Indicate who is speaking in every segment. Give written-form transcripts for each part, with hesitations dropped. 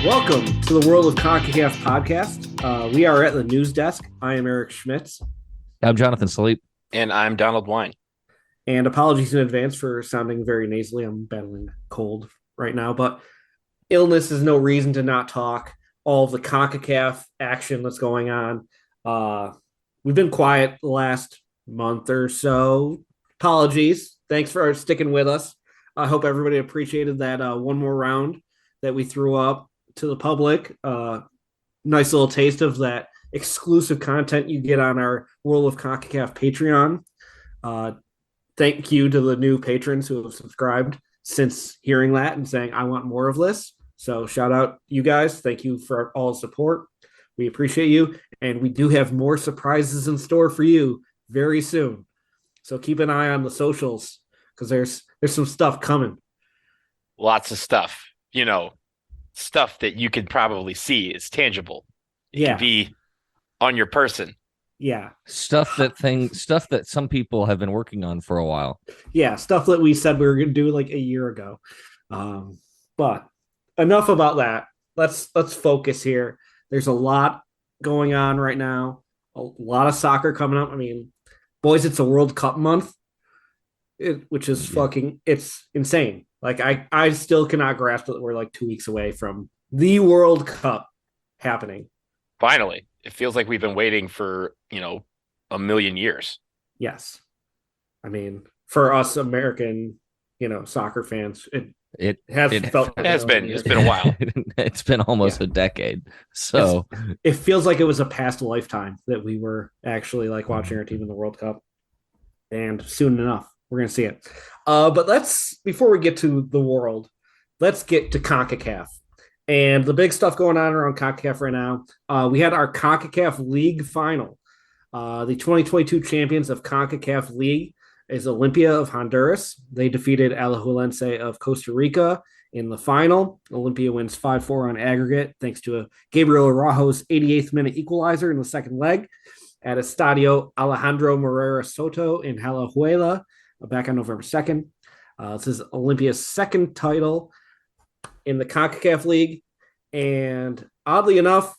Speaker 1: Welcome to the World of Concacaf podcast. We are at the news desk. I am Eric Schmitz.
Speaker 2: I'm Jonathan Sleep.
Speaker 3: And I'm Donald Wine.
Speaker 1: And apologies in advance for sounding very nasally. I'm battling cold right now, but illness is no reason to not talk all of the CONCACAF action that's going on. We've been quiet the last month or so. Apologies. Thanks for sticking with us. I hope everybody appreciated that one more round that we threw up to the public. Nice little taste of that exclusive content you get on our World of CONCACAF Patreon. Thank you to the new patrons who have subscribed since hearing that and saying, I want more of this. So shout out you guys. Thank you for all the support. We appreciate you. And we do have more surprises in store for you very soon. So keep an eye on the socials because there's some stuff coming.
Speaker 3: Lots of stuff, stuff that you could probably see is tangible. It can be on your person.
Speaker 1: Yeah.
Speaker 2: Stuff that some people have been working on for a while.
Speaker 1: Yeah. Stuff that we said we were going to do like a year ago. But enough about that. Let's focus here. There's a lot going on right now. A lot of soccer coming up. I mean, boys, it's a World Cup month, which is it's insane. Like I still cannot grasp that we're like 2 weeks away from the World Cup happening.
Speaker 3: Finally, it feels like we've been waiting for, a million years.
Speaker 1: Yes. I mean, for us American, soccer fans, it's
Speaker 3: been a while.
Speaker 2: It's been almost a decade. So
Speaker 1: it feels like it was a past lifetime that we were actually like watching our team in the World Cup. And soon enough, we're going to see it. But before we get to the world, let's get to CONCACAF. And the big stuff going on around CONCACAF right now. We had our CONCACAF League final. The 2022 champions of CONCACAF League is Olympia of Honduras. They defeated Alajuelense of Costa Rica in the final. Olympia wins 5-4 on aggregate thanks to a Gabriel Araujo's 88th minute equalizer in the second leg at Estadio Alejandro Morera Soto in Alajuela back on November 2nd. This is Olympia's second title in the CONCACAF League. And oddly enough,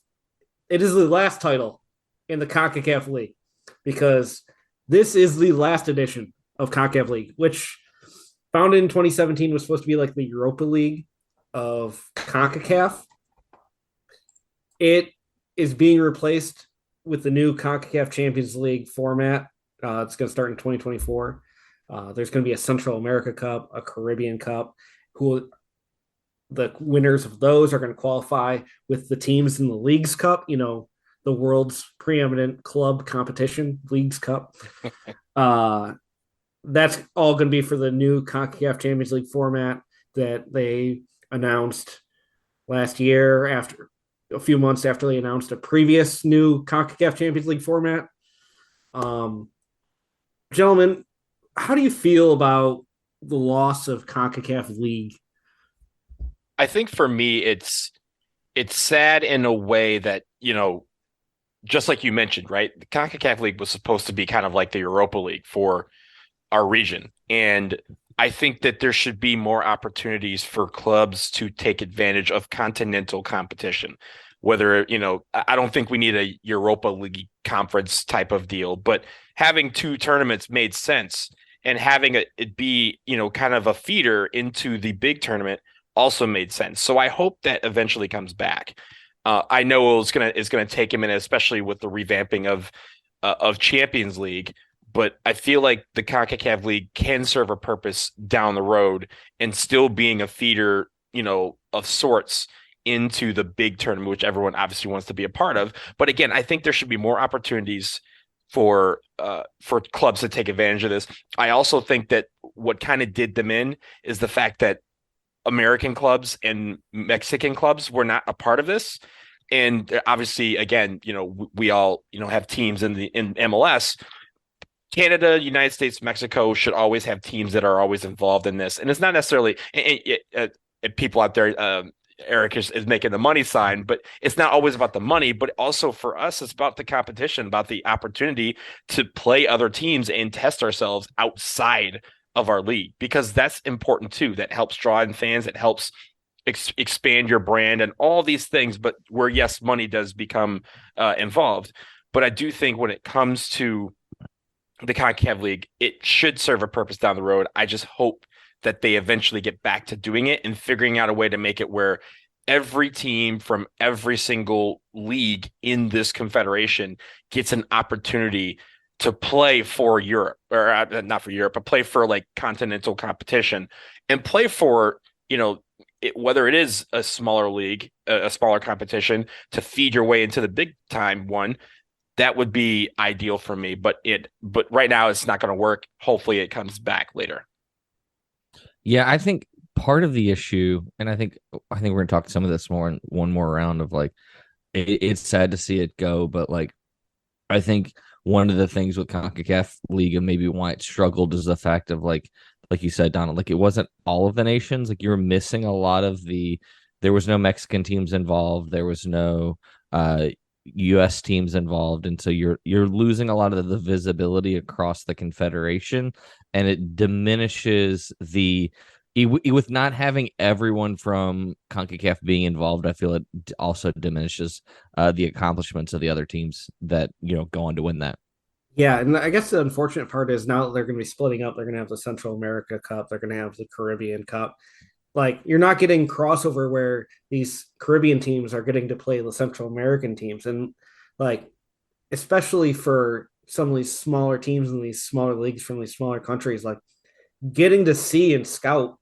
Speaker 1: it is the last title in the CONCACAF League because this is the last edition of CONCACAF League, which founded in 2017 was supposed to be like the Europa League of CONCACAF. It is being replaced with the new CONCACAF Champions League format. It's going to start in 2024. There's going to be a Central America Cup, a Caribbean Cup. The winners of those are going to qualify with the teams in the Leagues Cup, the world's preeminent club competition, Leagues Cup. That's all going to be for the new CONCACAF Champions League format that they announced last year a few months after they announced a previous new CONCACAF Champions League format. Gentlemen, how do you feel about the loss of CONCACAF League?
Speaker 3: I think for me, it's sad in a way that, just like you mentioned, right? The CONCACAF League was supposed to be kind of like the Europa League for our region. And I think that there should be more opportunities for clubs to take advantage of continental competition. Whether, I don't think we need a Europa League conference type of deal, but having two tournaments made sense and having it be, kind of a feeder into the big tournament also made sense. So I hope that eventually comes back. I know it's gonna take a minute, especially with the revamping of Champions League. But I feel like the CONCACAF League can serve a purpose down the road and still being a feeder, of sorts into the big tournament, which everyone obviously wants to be a part of. But again, I think there should be more opportunities for clubs to take advantage of this. I also think that what kind of did them in is the fact that American clubs and Mexican clubs were not a part of this. And obviously, again, we all, have teams in MLS. Canada, United States, Mexico should always have teams that are always involved in this. And it's not necessarily people out there, Eric is making the money sign, but it's not always about the money, but also for us, it's about the competition, about the opportunity to play other teams and test ourselves outside of our league, because that's important too. That helps draw in fans. It helps expand your brand and all these things, but where yes, money does become involved. But I do think when it comes to the Concacaf League, it should serve a purpose down the road. I just hope that they eventually get back to doing it and figuring out a way to make it where every team from every single league in this confederation gets an opportunity to play for Europe, or not for Europe, but play for like continental competition and play for, whether it is a smaller league, a smaller competition to feed your way into the big time one. That would be ideal for me, but right now it's not going to work. Hopefully it comes back later.
Speaker 2: Yeah, I think part of the issue, and I think we're going to talk some of this more in one more round of like, it's sad to see it go, but like, I think one of the things with CONCACAF League and maybe why it struggled is the fact of like you said, Donald, like it wasn't all of the nations. Like you were missing a lot of there was no Mexican teams involved. There was no US teams involved, and so you're losing a lot of the visibility across the confederation, and it diminishes with not having everyone from CONCACAF being involved. I feel it also diminishes the accomplishments of the other teams that go on to win that.
Speaker 1: Yeah, and I guess the unfortunate part is now that they're going to be splitting up. They're going to have the Central America Cup. They're going to have the Caribbean Cup. Like you're not getting crossover where these Caribbean teams are getting to play the Central American teams, and like especially for some of these smaller teams in these smaller leagues from these smaller countries, like getting to see and scout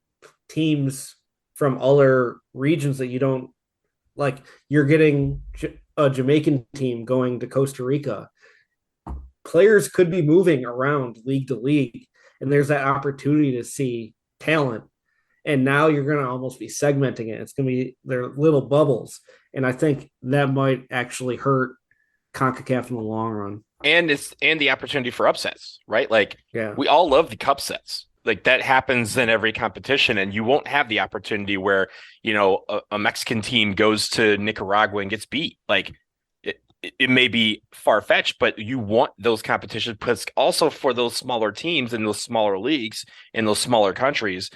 Speaker 1: teams from other regions that you don't like. You're getting a Jamaican team going to Costa Rica. Players could be moving around league to league, and there's that opportunity to see talent. And now you're going to almost be segmenting it. It's going to be their little bubbles. And I think that might actually hurt CONCACAF in the long run.
Speaker 3: And the opportunity for upsets, right? Like
Speaker 1: Yeah.
Speaker 3: we all love the cup sets. Like that happens in every competition, and you won't have the opportunity where, a Mexican team goes to Nicaragua and gets beat. Like it may be far-fetched, but you want those competitions because also for those smaller teams in those smaller leagues in those smaller countries,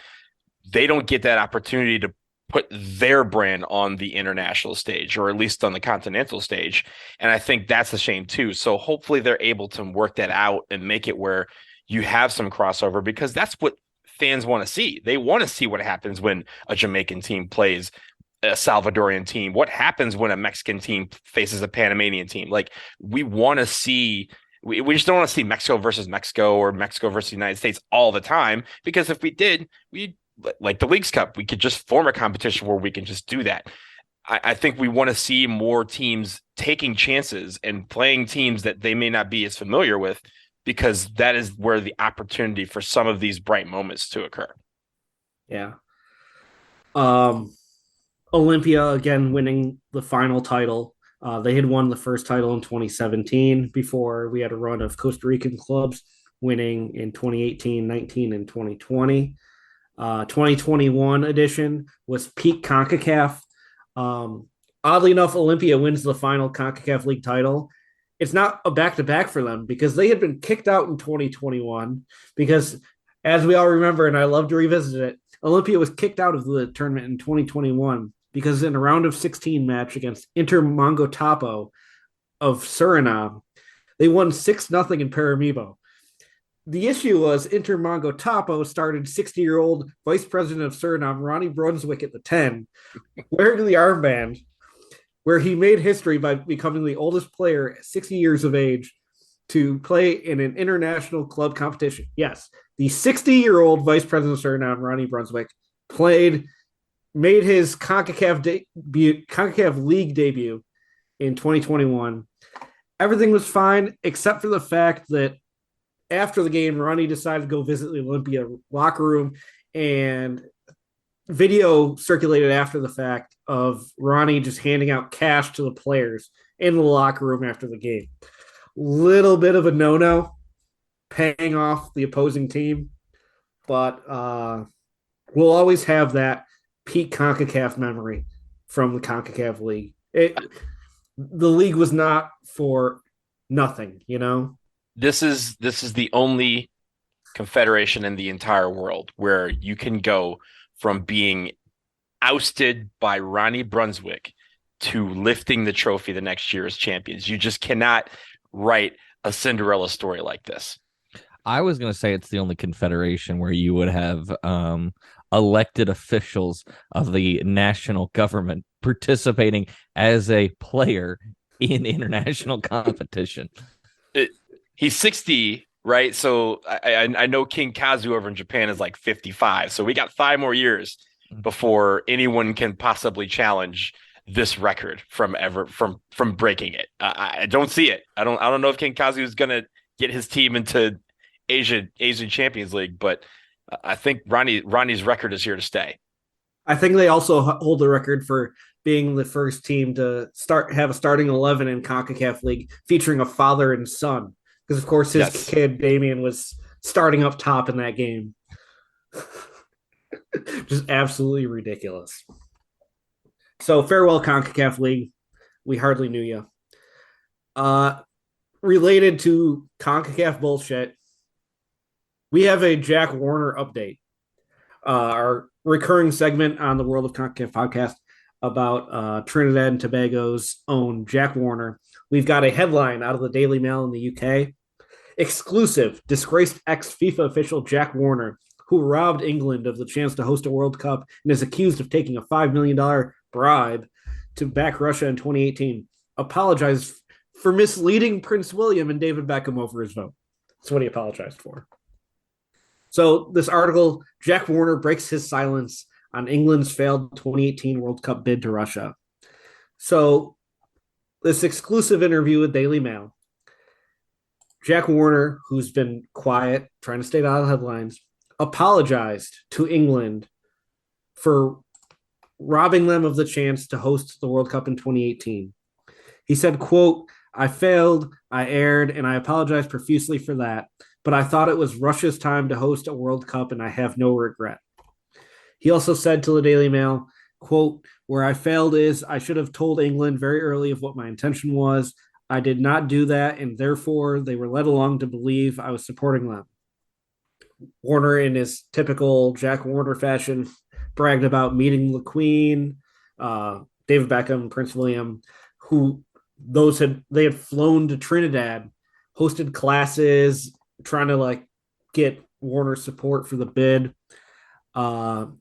Speaker 3: they don't get that opportunity to put their brand on the international stage, or at least on the continental stage. And I think that's a shame too. So hopefully they're able to work that out and make it where you have some crossover, because that's what fans want to see. They want to see what happens when a Jamaican team plays a Salvadorian team. What happens when a Mexican team faces a Panamanian team? Like we want to see, we just don't want to see Mexico versus Mexico or Mexico versus the United States all the time, because if we did, like the Leagues Cup, we could just form a competition where we can just do that. I think we want to see more teams taking chances and playing teams that they may not be as familiar with, because that is where the opportunity for some of these bright moments to occur.
Speaker 1: Yeah. Olympia again winning the final title. They had won the first title in 2017 before we had a run of Costa Rican clubs winning in 2018, 19, and 2020. 2021 edition was peak CONCACAF. Oddly enough, Olympia wins the final CONCACAF League title. It's not a back-to-back for them because they had been kicked out in 2021 because, as we all remember, and I love to revisit it, Olympia was kicked out of the tournament in 2021 because in a round of 16 match against Inter Mongotapo of Suriname, they won 6-0 in Paramaribo. The issue was Inter Mongotapo started 60-year-old vice president of Suriname, Ronnie Brunswick, at the 10, wearing the armband, where he made history by becoming the oldest player at 60 years of age to play in an international club competition. Yes, the 60-year-old vice president of Suriname, Ronnie Brunswick, made his CONCACAF League debut in 2021. Everything was fine except for the fact that after the game, Ronnie decided to go visit the Olympia locker room, and video circulated after the fact of Ronnie just handing out cash to the players in the locker room after the game. Little bit of a no-no, paying off the opposing team, but we'll always have that peak CONCACAF memory from the CONCACAF League. The league was not for nothing,
Speaker 3: This is the only confederation in the entire world where you can go from being ousted by Ronnie Brunswick to lifting the trophy the next year as champions. You just cannot write a Cinderella story like this.
Speaker 2: I was going to say it's the only confederation where you would have elected officials of the national government participating as a player in international competition.
Speaker 3: He's 60, right? So I know King Kazu over in Japan is like 55. So we got 5 more years before anyone can possibly challenge this record from breaking it. I don't see it. I don't know if King Kazu is gonna get his team into Asian Champions League, but I think Ronnie's record is here to stay.
Speaker 1: I think they also hold the record for being the first team to have a starting 11 in Concacaf League featuring a father and son. Because, of course, his kid, Damien, was starting up top in that game. Just absolutely ridiculous. So, farewell, Concacaf League. We hardly knew you. Related to Concacaf bullshit, we have a Jack Warner update. Our recurring segment on the World of CONCACAF podcast about Trinidad and Tobago's own Jack Warner. We've got a headline out of the Daily Mail in the UK. Exclusive, disgraced ex-FIFA official Jack Warner, who robbed England of the chance to host a World Cup and is accused of taking a $5 million bribe to back Russia in 2018, apologized for misleading Prince William and David Beckham over his vote. That's what he apologized for. So this article, Jack Warner breaks his silence on England's failed 2018 World Cup bid to Russia. So this exclusive interview with Daily Mail, Jack Warner, who's been quiet, trying to stay out of the headlines, apologized to England for robbing them of the chance to host the World Cup in 2018. He said, quote, "I failed, I erred, and I apologize profusely for that. But I thought it was Russia's time to host a World Cup, and I have no regret." He also said to the Daily Mail, quote, "Where I failed is I should have told England very early of what my intention was. I did not do that, and therefore they were led along to believe I was supporting them." Warner, in his typical Jack Warner fashion, bragged about meeting the Queen, David Beckham, Prince William, who they had flown to Trinidad, hosted classes, trying to get Warner's support for the bid. Warner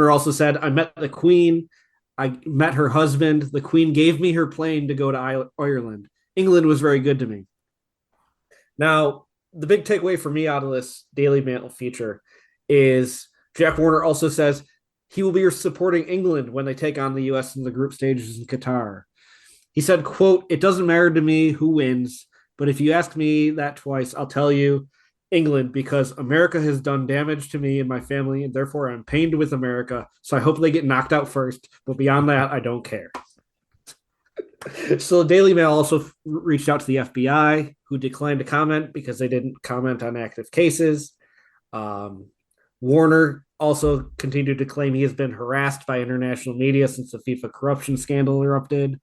Speaker 1: also said, "I met the Queen. I met her husband. The Queen gave me her plane to go to Ireland. England was very good to me." Now, the big takeaway for me out of this Daily Mail feature is Jack Warner also says he will be supporting England when they take on the U.S. in the group stages in Qatar. He said, quote, "It doesn't matter to me who wins, but if you ask me that twice, I'll tell you England, because America has done damage to me and my family, and therefore I'm pained with America. So I hope they get knocked out first. But beyond that, I don't care." So the Daily Mail also reached out to the FBI, who declined to comment because they didn't comment on active cases. Warner also continued to claim he has been harassed by international media since the FIFA corruption scandal erupted.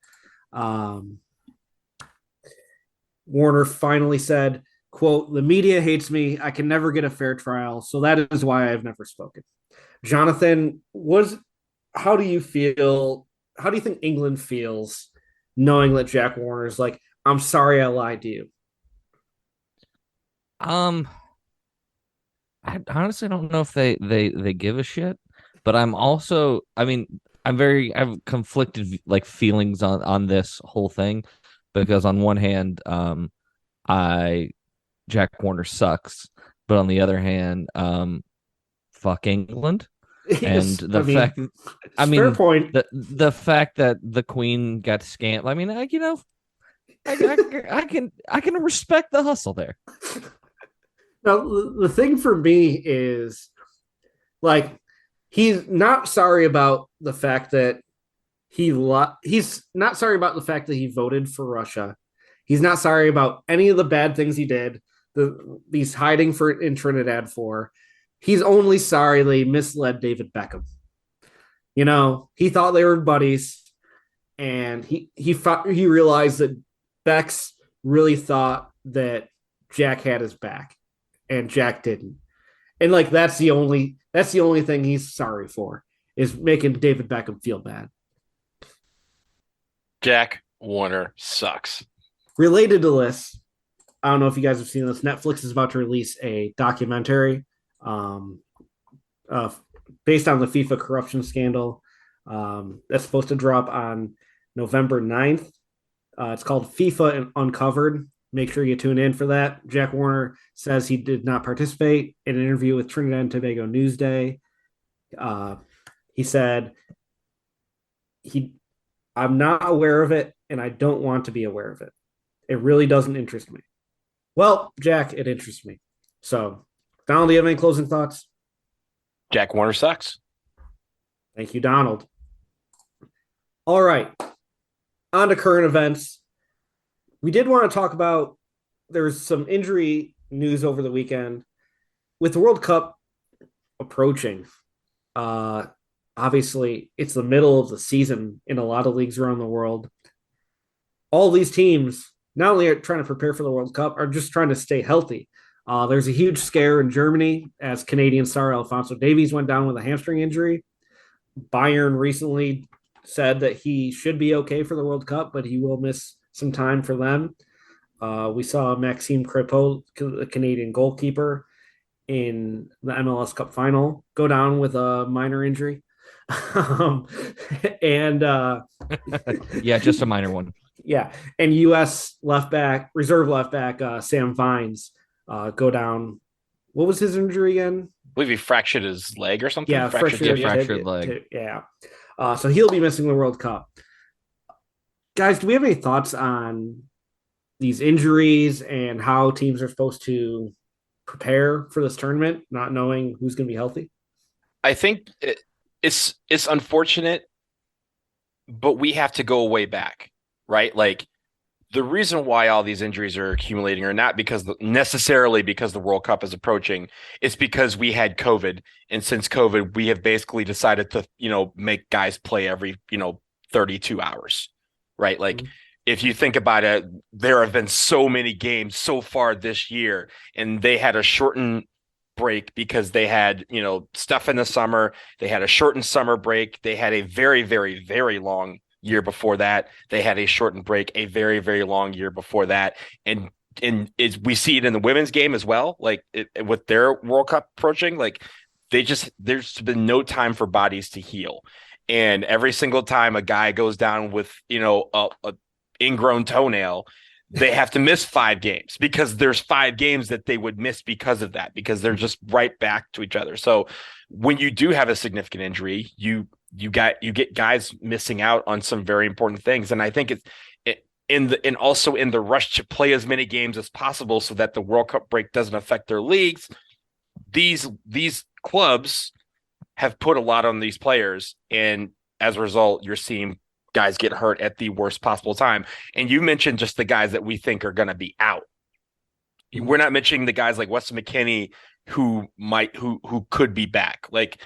Speaker 1: Warner finally said, quote, "The media hates me. I can never get a fair trial. So that is why I've never spoken." Jonathan, how do you feel? How do you think England feels knowing that Jack Warner is like, "I'm sorry I lied to you"?
Speaker 2: I honestly don't know if they give a shit, but I have conflicted feelings on this whole thing, because on one hand, Jack Warner sucks, but on the other hand, fuck England. And
Speaker 1: fair point.
Speaker 2: The fact that the Queen got scammed. I mean, I can respect the hustle there.
Speaker 1: Now, the thing for me is, he's not sorry about the fact that he's not sorry about the fact that he voted for Russia. He's not sorry about any of the bad things he did. He's hiding in Trinidad for. He's only sorry they misled David Beckham. He thought they were buddies, and he realized that Bex really thought that Jack had his back, and Jack didn't. And that's the only thing he's sorry for. is making David Beckham feel bad.
Speaker 3: Jack Warner sucks.
Speaker 1: Related to this, I don't know if you guys have seen this. Netflix is about to release a documentary um, uh, based on the FIFA corruption scandal. That's supposed to drop on November 9th. It's called FIFA Uncovered. Make sure you tune in for that. Jack Warner says he did not participate in an interview with Trinidad and Tobago Newsday. He said, I'm not aware of it, and I don't want to be aware of it. It really doesn't interest me. Well, Jack, it interests me. So, Donald, do you have any closing thoughts?
Speaker 3: Jack Warner sucks.
Speaker 1: Thank you, Donald. All right. On to current events. We did want to talk about there's some injury news over the weekend. With the World Cup approaching, obviously it's the middle of the season in a lot of leagues around the world. All these teams not only are trying to prepare for the World Cup, are just trying to stay healthy. There's a huge scare in Germany as Canadian star Alphonso Davies went down with a hamstring injury. Bayern recently said that he should be okay for the World Cup, but he will miss some time for them. We saw Maxime Crepeau, the Canadian goalkeeper, in the MLS Cup Final, go down with a minor injury. and
Speaker 2: Yeah, just a minor one.
Speaker 1: Yeah, and U.S. reserve left back Sam Vines go down. What was his injury again?
Speaker 3: I believe he fractured his leg or something.
Speaker 1: Yeah,
Speaker 2: fractured leg.
Speaker 1: Yeah, so he'll be missing the World Cup. Guys, do we have any thoughts on these injuries and how teams are supposed to prepare for this tournament, not knowing who's going to be healthy?
Speaker 3: I think it's unfortunate, but we have to go way back, right? Like the reason why all these injuries are accumulating are not necessarily because the World Cup is approaching. It's because we had COVID, and since COVID, we have basically decided to, make guys play every, 32 hours, right? Like if you think about it, there have been so many games so far this year, and they had a shortened break because they had, stuff in the summer. They had a shortened summer break. They had a very, very, very long year before that. They had a shortened break, a very, very long year before that. And we see it in the women's game as well. Like with their World Cup approaching, like there's been no time for bodies to heal. And every single time a guy goes down with, a ingrown toenail, they have to miss 5 games because there's 5 games that they would miss because of that, because they're just right back to each other. So when you do have a significant injury, you get guys missing out on some very important things. And I think and also in the rush to play as many games as possible so that the World Cup break doesn't affect their leagues, these clubs have put a lot on these players, and as a result, you're seeing guys get hurt at the worst possible time. And you mentioned just the guys that we think are going to be out. We're not mentioning the guys like Weston McKennie who could be back. Like,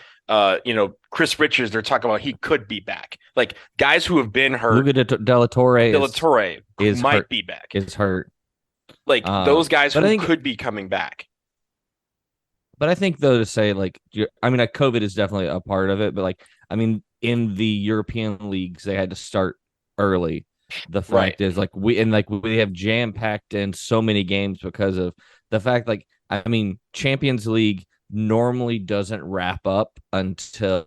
Speaker 3: Chris Richards, they're talking about he could be back. Like guys who have been hurt.
Speaker 2: Luca De La Torre
Speaker 3: might
Speaker 2: hurt,
Speaker 3: be back.
Speaker 2: Is hurt.
Speaker 3: Like those guys who could be coming back.
Speaker 2: But I think though to say COVID is definitely a part of it. But in the European leagues, they had to start early. The fact is we have jam packed in so many games because of the fact, Champions League normally doesn't wrap up until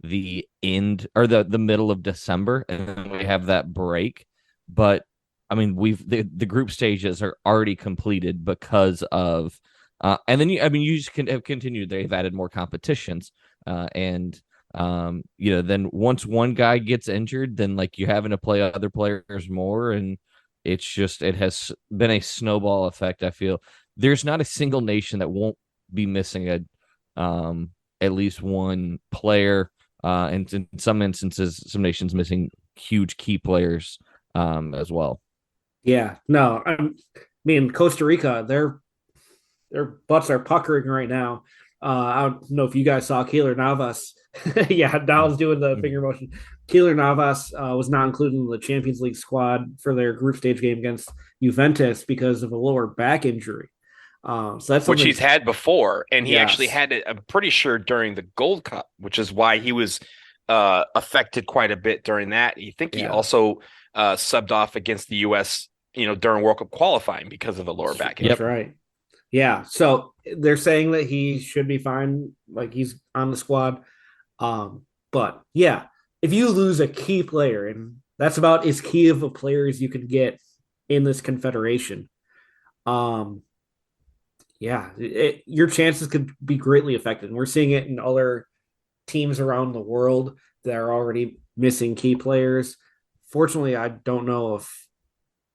Speaker 2: the end or the middle of December, and then we have that break. But the group stages are already completed because of and then you just have continued. They've added more competitions, and then once one guy gets injured, then you're having to play other players more, and it has been a snowball effect. I feel there's not a single nation that won't be missing at least one player, and in some instances, some nations missing huge key players as well.
Speaker 1: Yeah, no, Costa Rica, their butts are puckering right now. I don't know if you guys saw Keylor Navas. Yeah, Dow's doing the finger motion. Keylor Navas was not included in the Champions League squad for their group stage game against Juventus because of a lower back injury. So that's
Speaker 3: which
Speaker 1: something.
Speaker 3: he's had before, and he actually
Speaker 1: Yes.
Speaker 3: had it, I'm pretty sure, during the Gold Cup, which is why he was affected quite a bit during that. I think he
Speaker 1: Yeah.
Speaker 3: also subbed off against the U.S., during World Cup qualifying because of a lower back
Speaker 1: That's
Speaker 2: Yep.
Speaker 3: injury.
Speaker 1: right. Yeah. So they're saying that he should be fine, like he's on the squad. But yeah, if you lose a key player, and that's about as key of a player as you can get in this confederation, um, yeah, your chances could be greatly affected. And we're seeing it in other teams around the world that are already missing key players. Fortunately, I don't know if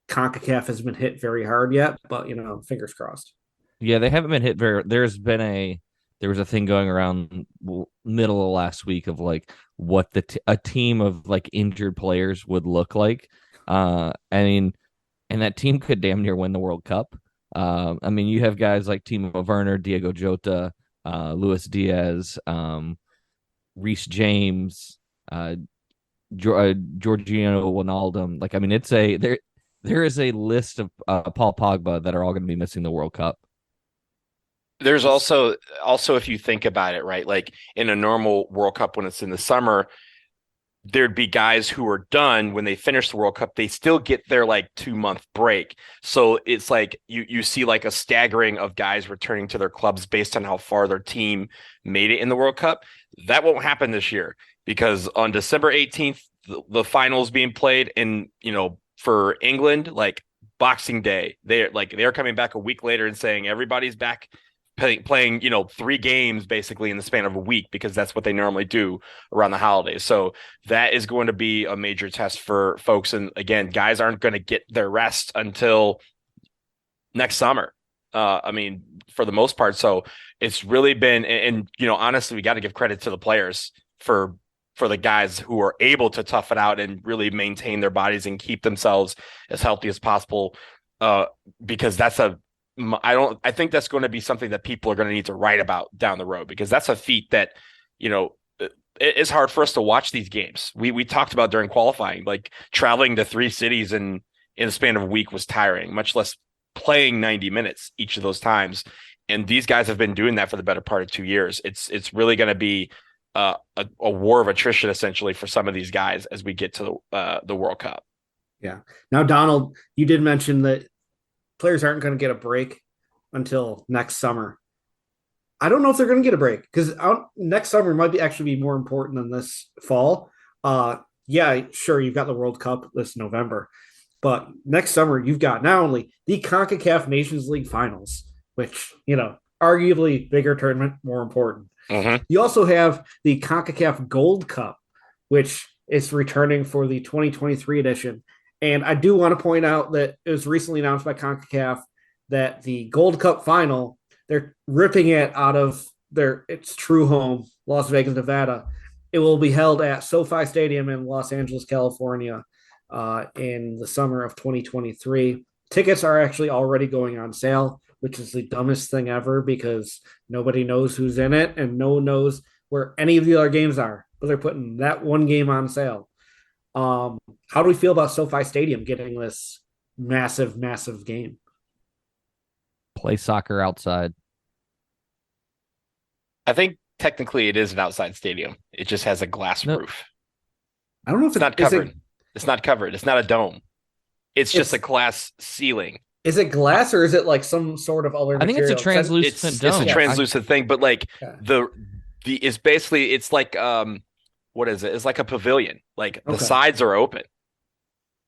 Speaker 1: CONCACAF has been hit very hard yet, but fingers crossed.
Speaker 2: Yeah, they haven't been hit very. There was a thing going around middle of last week of like what a team of like injured players would look like. I mean, and that team could damn near win the World Cup. I mean, you have guys like Timo Werner, Diego Jota, Luis Diaz, Reece James, uh, Georgiano Wijnaldum. Like, I mean, there is a list of Paul Pogba that are all going to be missing the World Cup.
Speaker 3: There's also if you think about it, right? Like in a normal World Cup when it's in the summer, there'd be guys who are done when they finish the World Cup. They still get their like 2 month break. So it's like you see like a staggering of guys returning to their clubs based on how far their team made it in the World Cup. That won't happen this year because on December 18th, the finals being played in, for England, like Boxing Day, they're coming back a week later and saying everybody's back playing 3 games basically in the span of a week because that's what they normally do around the holidays. So that is going to be a major test for folks. And again, guys aren't going to get their rest until next summer. I mean, for the most part. So it's really been, and honestly, we got to give credit to the players for the guys who are able to tough it out and really maintain their bodies and keep themselves as healthy as possible. Because I think that's going to be something that people are going to need to write about down the road because that's a feat that, it's hard for us to watch these games. We talked about during qualifying, like traveling to 3 cities in the span of a week was tiring, much less playing 90 minutes each of those times. And these guys have been doing that for the better part of 2 years. It's really going to be a war of attrition essentially for some of these guys as we get to the World Cup.
Speaker 1: Yeah. Now, Donald, you did mention that players aren't going to get a break until next summer. I don't know if they're going to get a break because next summer might actually be more important than this fall. Yeah, sure, you've got the World Cup this November, but next summer you've got not only the CONCACAF Nations League Finals, which arguably bigger tournament, more important.
Speaker 3: Mm-hmm.
Speaker 1: You also have the CONCACAF Gold Cup, which is returning for the 2023 edition. And I do want to point out that it was recently announced by CONCACAF that the Gold Cup final, they're ripping it out of its true home, Las Vegas, Nevada. It will be held at SoFi Stadium in Los Angeles, California, in the summer of 2023. Tickets are actually already going on sale, which is the dumbest thing ever because nobody knows who's in it and no one knows where any of the other games are, but they're putting that one game on sale. How do we feel about SoFi Stadium getting this massive, massive game?
Speaker 2: Play soccer outside.
Speaker 3: I think technically it is an outside stadium. It just has a glass roof.
Speaker 1: I don't know if
Speaker 3: it's not covered. It's not covered. It's not a dome. It's just a glass ceiling.
Speaker 1: Is it glass or is it like some sort of other
Speaker 2: I think
Speaker 1: material?
Speaker 2: it's a translucent dome.
Speaker 3: It's a translucent thing, but like it's basically it's like what is it? It's like a pavilion. Like the sides are open.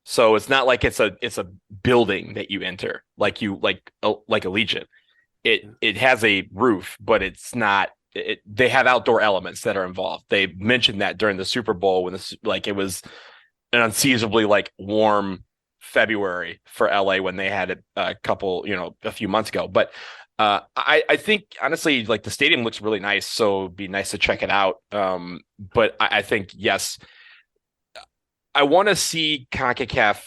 Speaker 3: So it's not like it's a building that you enter like Allegiant. It has a roof, but it's not. They have outdoor elements that are involved. They mentioned that during the Super Bowl when it was an unseasonably like warm February for LA when they had it a few months ago. But I think honestly, like the stadium looks really nice, so it'd be nice to check it out. But I think yes, I want to see CONCACAF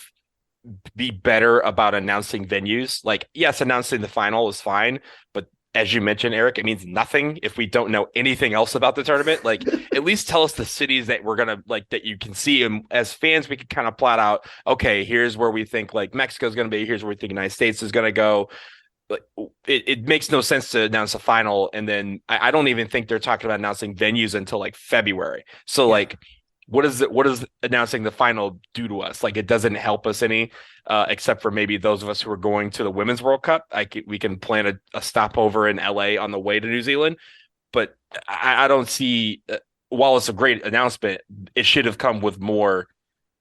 Speaker 3: be better about announcing venues. Like, yes, announcing the final is fine, but as you mentioned, Eric, it means nothing if we don't know anything else about the tournament. Like, at least tell us the cities that we're gonna like that you can see. And as fans, we can kind of plot out, okay, here's where we think like Mexico's gonna be, here's where we think United States is gonna go. like it makes no sense to announce a final, and then I don't even think they're talking about announcing venues until like February. So
Speaker 1: Yeah.
Speaker 3: like, what does announcing the final do to us? Like, it doesn't help us any, except for maybe those of us who are going to the Women's World Cup. We can plan a stopover in LA on the way to New Zealand, but I don't see. While it's a great announcement, it should have come with more,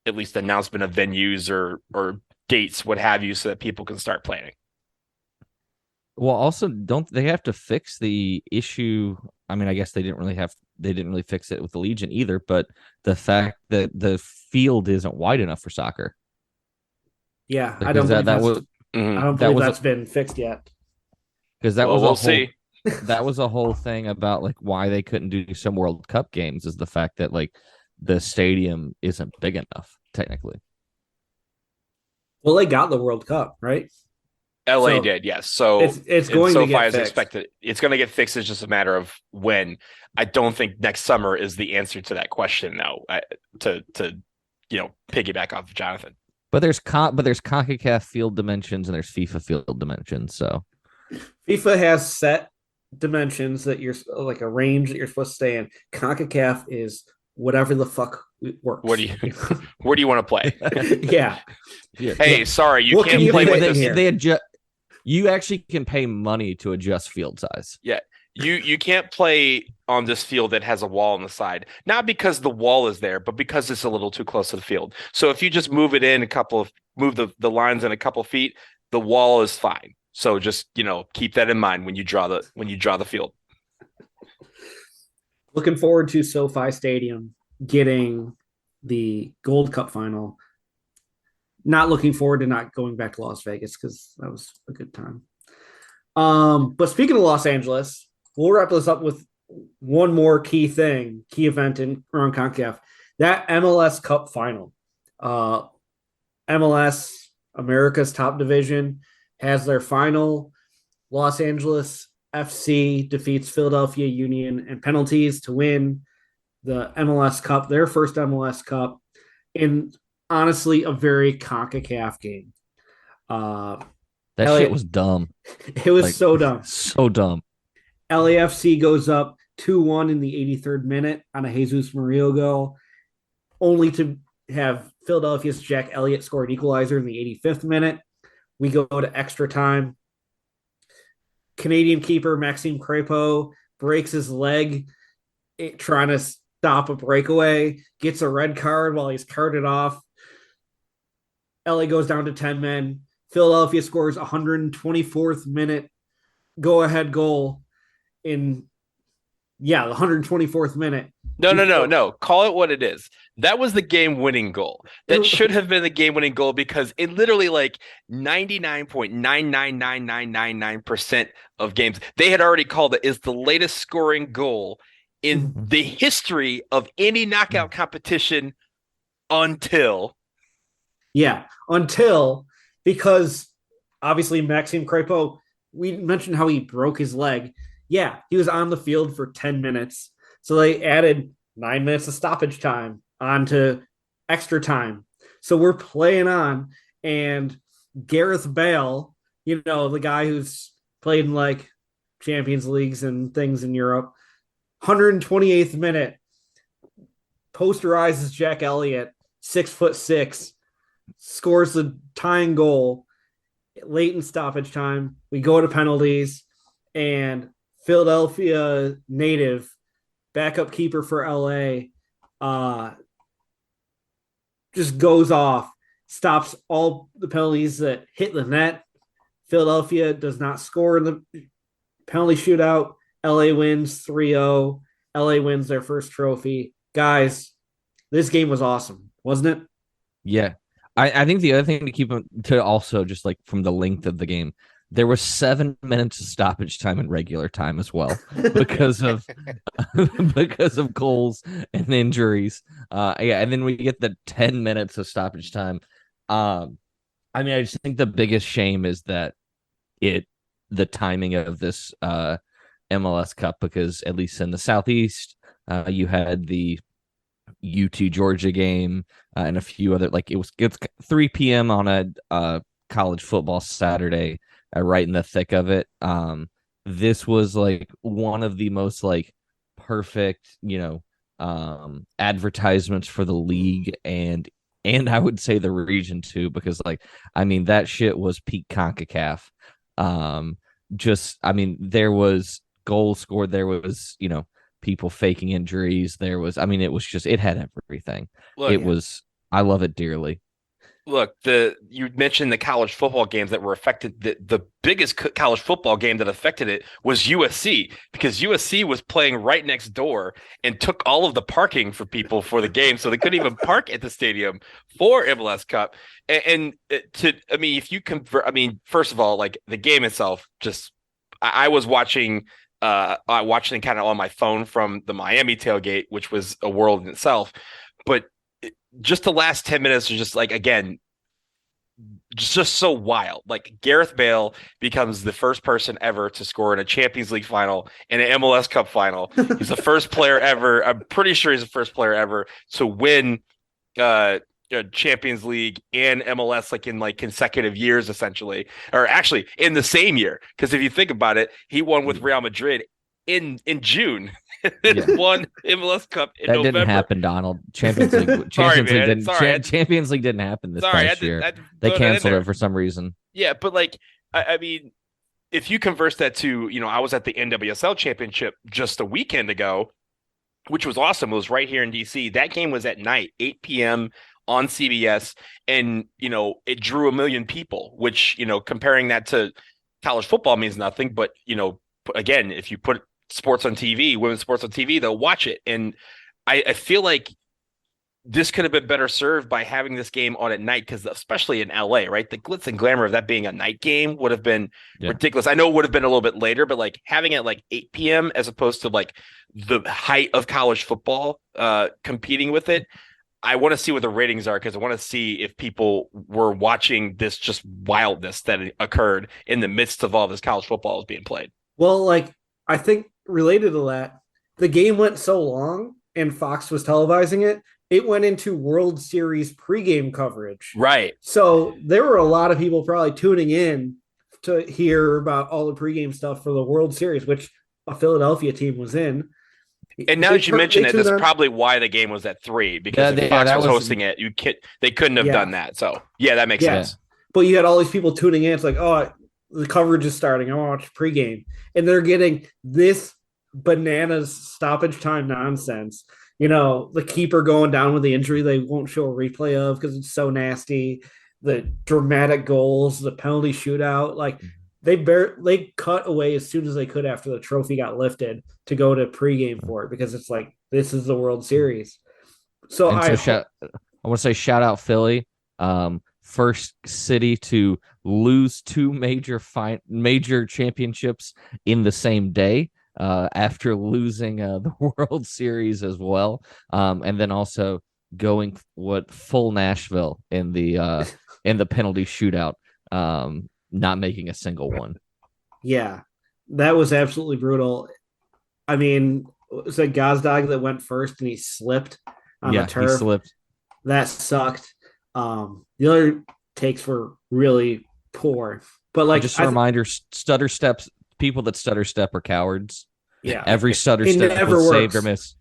Speaker 3: at least announcement of venues or dates, what have you, so that people can start planning.
Speaker 2: Well, also, don't they have to fix the issue? I mean, I guess they didn't really fix it with the Legion either, but the fact that the field isn't wide enough for soccer.
Speaker 1: Yeah, I
Speaker 2: Because
Speaker 1: don't believe
Speaker 2: that
Speaker 1: that's
Speaker 2: was
Speaker 1: I don't
Speaker 2: that
Speaker 1: believe
Speaker 2: was
Speaker 1: that's been fixed yet.
Speaker 2: because
Speaker 3: Well, we'll see.
Speaker 2: that was a whole thing about like why they couldn't do some World Cup games is the fact that like the stadium isn't big enough technically.
Speaker 1: Well, they got the World Cup, right?
Speaker 3: LA
Speaker 1: So
Speaker 3: did, yes. So
Speaker 1: it's
Speaker 3: and
Speaker 1: going to
Speaker 3: SoFi
Speaker 1: get
Speaker 3: is
Speaker 1: fixed.
Speaker 3: expected. It's going to get fixed. It's just a matter of when. I don't think next summer is the answer to that question, though. To piggyback off of Jonathan.
Speaker 2: But there's Concacaf field dimensions and there's FIFA field dimensions. So
Speaker 1: FIFA has set dimensions that you're like a range that you're supposed to stay in. CONCACAF is whatever the fuck
Speaker 3: What
Speaker 1: works.
Speaker 3: do you where do you want to play?
Speaker 1: Yeah.
Speaker 2: yeah,
Speaker 3: Hey, sorry, you
Speaker 1: What
Speaker 3: can't
Speaker 1: can you
Speaker 3: play
Speaker 1: fit
Speaker 3: with
Speaker 1: in
Speaker 3: this.
Speaker 1: here?
Speaker 2: they adjust. You actually can pay money to adjust field size.
Speaker 3: Yeah. You can't play on this field that has a wall on the side. Not because the wall is there, but because it's a little too close to the field. So if you just move it in move the lines in a couple of feet, the wall is fine. So just, keep that in mind when you draw the field.
Speaker 1: Looking forward to SoFi Stadium getting the Gold Cup final. Not looking forward to not going back to Las Vegas because that was a good time. But speaking of Los Angeles, we'll wrap this up with one more key event around CONCACAF. That MLS Cup Final. MLS, America's top division, has their final. Los Angeles FC defeats Philadelphia Union in penalties to win the MLS Cup, their first MLS Cup, in honestly a very CONCACAF game.
Speaker 2: That
Speaker 1: Elliot,
Speaker 2: shit was dumb.
Speaker 1: it was
Speaker 2: Like
Speaker 1: so dumb.
Speaker 2: so dumb.
Speaker 1: LAFC goes up 2-1 in the 83rd minute on a Jesus Murillo goal, only to have Philadelphia's Jack Elliott score an equalizer in the 85th minute. We go to extra time. Canadian keeper Maxime Crepeau breaks his leg trying to stop a breakaway, gets a red card while he's carted off. LA goes down to 10 men. Philadelphia scores 124th minute go-ahead goal in the 124th minute.
Speaker 3: No. Call it what it is. That was the game-winning goal. That should have been the game-winning goal because it literally like 99.999999% of games they had already called it is the latest scoring goal in the history of any knockout competition until
Speaker 1: because obviously Maxime Crepeau, we mentioned how he broke his leg. Yeah, he was on the field for 10 minutes. So they added 9 minutes of stoppage time onto extra time. So we're playing on, and Gareth Bale, the guy who's played in like Champions Leagues and things in Europe, 128th minute, posterizes Jack Elliott, 6'6", scores the tying goal late in stoppage time. We go to penalties, and Philadelphia native backup keeper for LA just goes off, stops all the penalties that hit the net. Philadelphia does not score in the penalty shootout. LA wins 3-0. LA wins their first trophy. Guys, this game was awesome, wasn't it?
Speaker 2: Yeah. I think the other thing to keep to also just like from the length of the game, there was 7 minutes of stoppage time in regular time as well because of because of goals and injuries. And then we get the 10 minutes of stoppage time. I mean, I just think the biggest shame is that the timing of this MLS Cup, because at least in the Southeast, you had the UT Georgia game and a few other, like it's 3 p.m. on a college football Saturday right in the thick of it. This was like one of the most like perfect, advertisements for the league and I would say the region too, because like I mean that shit was peak Concacaf. There was goals scored, there was people faking injuries, there was it was just it had everything.
Speaker 3: Look,
Speaker 2: It was I love it dearly.
Speaker 3: look, you mentioned the college football games that were affected. The biggest college football game that affected it was USC because USC was playing right next door and took all of the parking for people for the game, so they couldn't even park at the stadium for MLS Cup. If you convert, first of all, like the game itself, just I was watching watching kind of on my phone from the Miami tailgate, which was a world in itself, but just the last 10 minutes are just like, again, just so wild. Like Gareth Bale becomes the first person ever to score in a Champions League final and an MLS Cup final. He's the first player ever. I'm pretty sure he's the first player ever to win Champions League and MLS like in like consecutive years, essentially, or actually in the same year. Because if you think about it, he won with Real Madrid in June. Won MLS Cup in November.
Speaker 2: Didn't happen, Donald. Champions League Champions League didn't happen this past year. They canceled it for some reason.
Speaker 3: Yeah, but like I mean, if you converse that to, I was at the NWSL championship just a weekend ago, which was awesome. It was right here in DC. That game was at night, 8 p.m. on CBS, and it drew 1 million people, which, comparing that to college football means nothing, but again, if you put sports on TV, women's sports on TV, they'll watch it. And I feel like this could have been better served by having this game on at night, because especially in LA, right? The glitz and glamour of that being a night game would have been ridiculous. I know it would have been a little bit later, but like having it like 8 p.m. as opposed to like the height of college football competing with it. I want to see what the ratings are, because I want to see if people were watching this just wildness that occurred in the midst of all this college football being played.
Speaker 1: Well, like I think related to that, the game went so long and Fox was televising it, it went into World Series pregame coverage.
Speaker 3: Right.
Speaker 1: So there were a lot of people probably tuning in to hear about all the pregame stuff for the World Series, which a Philadelphia team was in.
Speaker 3: And now that you mention it, that's probably why the game was at 3, because if Fox was hosting it, they couldn't have done that. So yeah, that makes sense.
Speaker 1: But you had all these people tuning in. It's like, oh, the coverage is starting. I want to watch pregame, and they're getting this bananas stoppage time nonsense. The keeper going down with the injury they won't show a replay of because it's so nasty. The dramatic goals, the penalty shootout, like they cut away as soon as they could after the trophy got lifted to go to pregame for it, because it's like, this is the World Series. So I
Speaker 2: want to say shout out Philly. First city to lose 2 major championships in the same day, after losing the World Series as well, and then also going full Nashville in the penalty shootout, not making a single one.
Speaker 1: Yeah, that was absolutely brutal. I mean, it was a Gazdag that went first and he slipped on the turf.
Speaker 2: He slipped.
Speaker 1: That sucked. The other takes were really poor, but like
Speaker 2: just a reminder, stutter steps. People that stutter step are cowards.
Speaker 1: Yeah,
Speaker 2: every stutter step was saved or missed.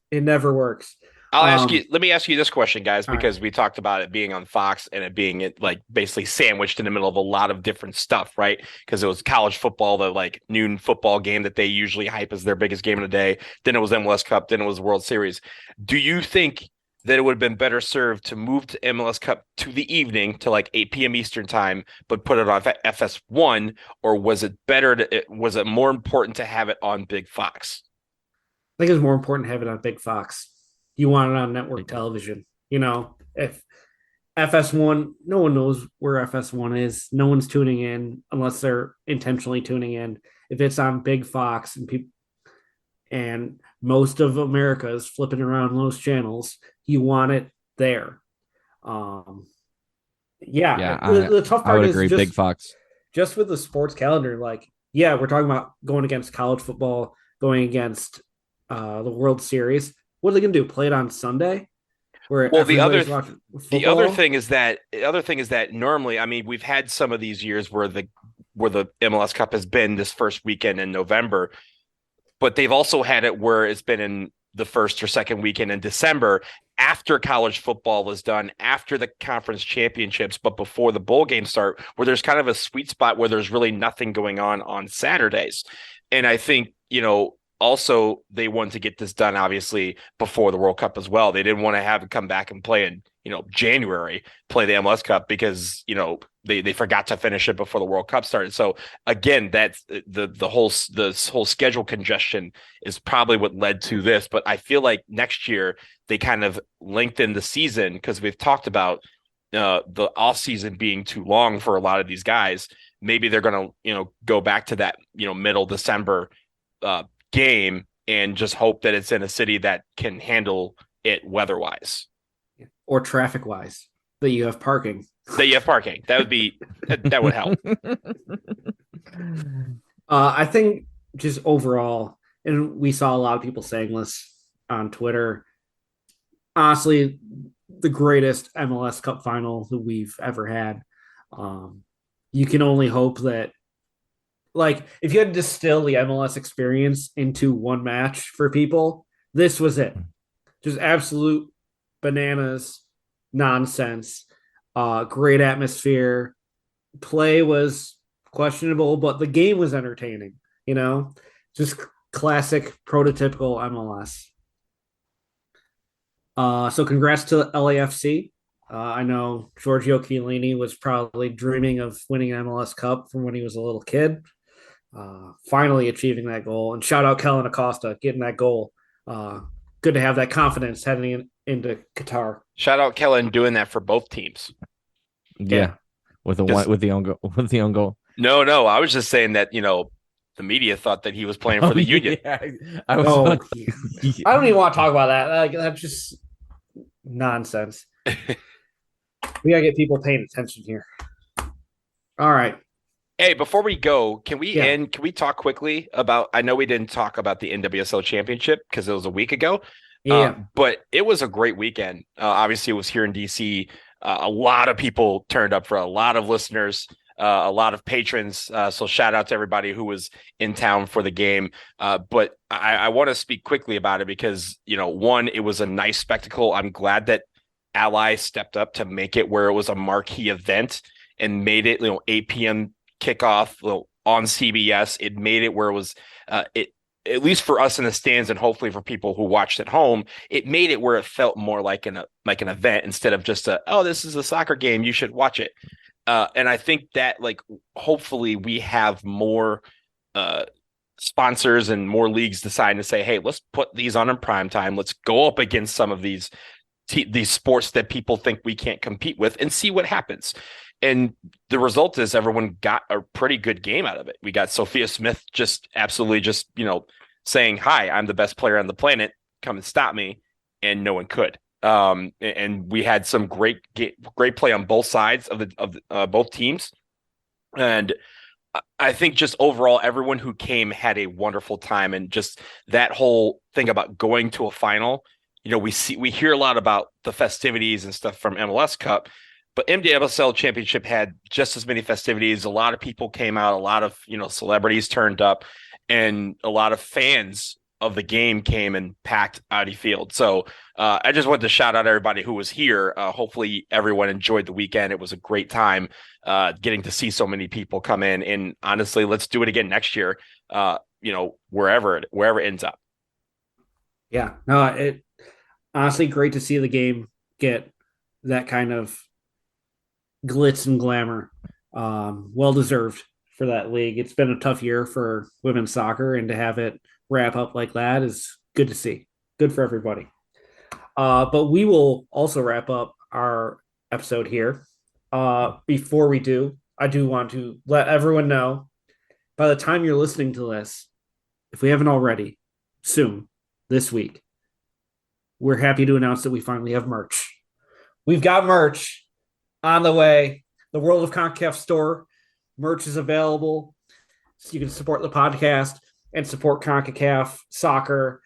Speaker 1: It never works.
Speaker 3: Let me ask you this question, guys, because we talked about it being on Fox and it being like basically sandwiched in the middle of a lot of different stuff, right? Because it was college football, the like noon football game that they usually hype as their biggest game of the day. Then it was MLS Cup. Then it was World Series. Do you think that it would have been better served to move to MLS Cup to the evening to like 8 p.m. Eastern time, but put it on FS1, or was it was it more important to have it on Big Fox?
Speaker 1: I think it's more important to have it on Big Fox. You want it on network television. If FS1, no one knows where FS1 is. No one's tuning in unless they're intentionally tuning in. If it's on Big Fox and most of America is flipping around those channels, you want it there. The tough part is just,
Speaker 2: Big Fox.
Speaker 1: Just with the sports calendar, like, we're talking about going against college football, going against the World Series. What are they going to do? Play it on Sunday?
Speaker 3: The other thing is that normally, we've had some of these years where where the MLS Cup has been this first weekend in November, but they've also had it where it's been in the first or second weekend in December after college football is done, after the conference championships, but before the bowl games start, where there's kind of a sweet spot where there's really nothing going on Saturdays. And I think, also they wanted to get this done, obviously, before the World Cup as well. They didn't want to have it come back and play in, January, play the MLS Cup because, they forgot to finish it before the World Cup started. So again, that's the whole schedule congestion is probably what led to this. But I feel like next year they kind of lengthen the season because we've talked about the off season being too long for a lot of these guys. Maybe they're going to, go back to that, middle December game and just hope that it's in a city that can handle it weather-wise.
Speaker 1: Or traffic-wise, that you have parking.
Speaker 3: That would help.
Speaker 1: I think just overall, and we saw a lot of people saying this on Twitter, honestly, the greatest MLS Cup final that we've ever had. You can only hope that, like, if you had to distill the MLS experience into one match for people, this was it. Just absolute bananas, nonsense, great atmosphere. Play was questionable, but the game was entertaining, just classic prototypical MLS. So congrats to LAFC. I know Giorgio Chiellini was probably dreaming of winning an MLS Cup from when he was a little kid. Finally achieving that goal. And shout out Kellen Acosta getting that goal. Good to have that confidence heading into Qatar.
Speaker 3: Shout out Kellen doing that for both teams.
Speaker 2: Yeah. With the own goal. No,
Speaker 3: I was just saying that, the media thought that he was playing for the Union.
Speaker 1: Yeah. I don't even want to talk about that. Like, that's just nonsense. We gotta get people paying attention here. All right.
Speaker 3: Hey, before we go, can we talk quickly about, I know we didn't talk about the NWSL championship because it was a week ago.
Speaker 1: Yeah.
Speaker 3: But it was a great weekend. Obviously it was here in DC. A lot of people turned up, for a lot of listeners, a lot of patrons. So shout out to everybody who was in town for the game. But I want to speak quickly about it because, one, it was a nice spectacle. I'm glad that Ally stepped up to make it where it was a marquee event and made it, 8 p.m. kickoff on CBS. It made it where it was, at least for us in the stands and hopefully for people who watched at home, it made it where it felt more like an event instead of just this is a soccer game, you should watch it. And I think that, hopefully we have more sponsors and more leagues deciding to say, hey, let's put these on in prime time. Let's go up against some of these sports that people think we can't compete with and see what happens. And the result is everyone got a pretty good game out of it. We got Sophia Smith just absolutely saying, hi, I'm the best player on the planet. Come and stop me. And no one could. And we had some great play on both sides of both teams. And I think just overall, everyone who came had a wonderful time. And just that whole thing about going to a final, we hear a lot about the festivities and stuff from MLS Cup. But NWSL Championship had just as many festivities. A lot of people came out. A lot of celebrities turned up, and a lot of fans of the game came and packed Audi Field. So I just wanted to shout out everybody who was here. Hopefully everyone enjoyed the weekend. It was a great time getting to see so many people come in. And honestly, let's do it again next year. Wherever it ends up.
Speaker 1: Yeah. No, it honestly great to see the game get that kind of glitz and glamour. Well deserved for that league. It's been a tough year for women's soccer, and to have it wrap up like that is good to see. Good for everybody. But we will also wrap up our episode here. Before we do, I do want to let everyone know, by the time you're listening to this, if we haven't already, soon, this week, we're happy to announce that we finally have merch. We've got merch on the way. The World of Concacaf store merch is available, so you can support the podcast and support CONCACAF soccer.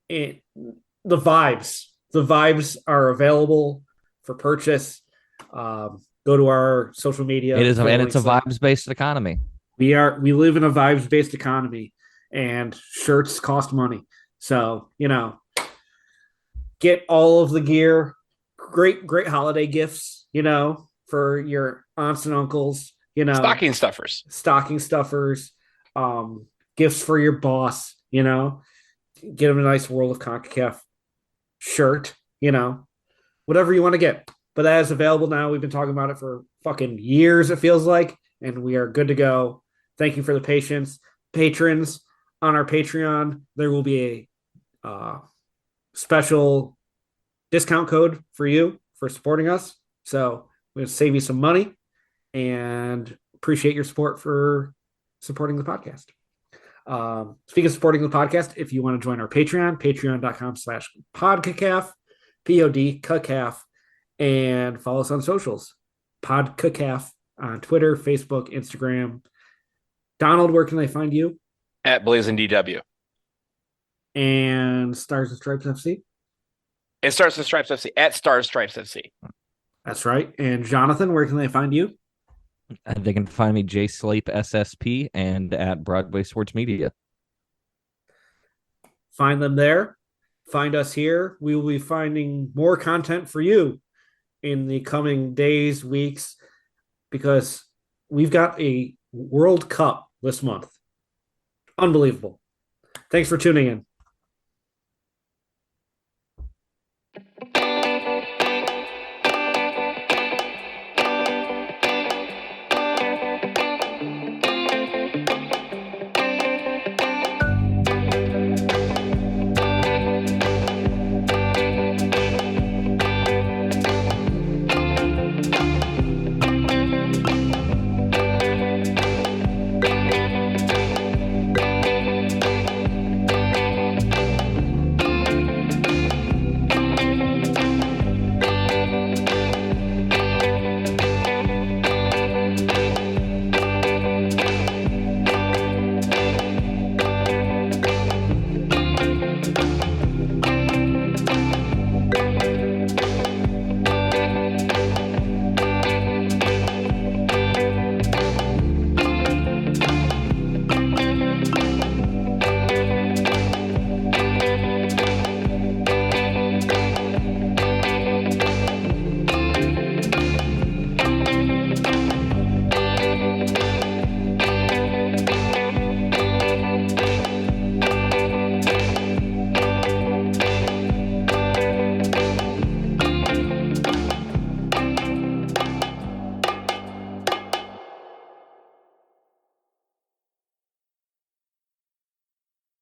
Speaker 1: The vibes are available for purchase. Go to our social media.
Speaker 2: It's a vibes-based economy.
Speaker 1: We live in a vibes based economy, and shirts cost money. So get all of the gear. Great holiday gifts. For your aunts and uncles.
Speaker 3: Stocking stuffers.
Speaker 1: Stocking stuffers. Gifts for your boss. Get him a nice World of Concacaf shirt. Whatever you want to get. But that is available now. We've been talking about it for fucking years, it feels like, and we are good to go. Thank you for the patience. Patrons on our Patreon, there will be a special discount code for you for supporting us. So we're going to save you some money and appreciate your support for supporting the podcast. Speaking of supporting the podcast, if you want to join our Patreon, patreon.com/podcacaf, POD, and follow us on socials. Podcacaf on Twitter, Facebook, Instagram. Donald, where can they find you?
Speaker 3: At Blazing DW.
Speaker 1: And Stars and Stripes FC?
Speaker 3: It Stars and Stripes FC. At Stars Stripes FC.
Speaker 1: That's right. And Jonathan, where can they find you?
Speaker 2: They can find me J Slape SSP and at Broadway Sports Media.
Speaker 1: Find them there. Find us here. We will be finding more content for you in the coming days, weeks, because we've got a World Cup this month. Unbelievable. Thanks for tuning in.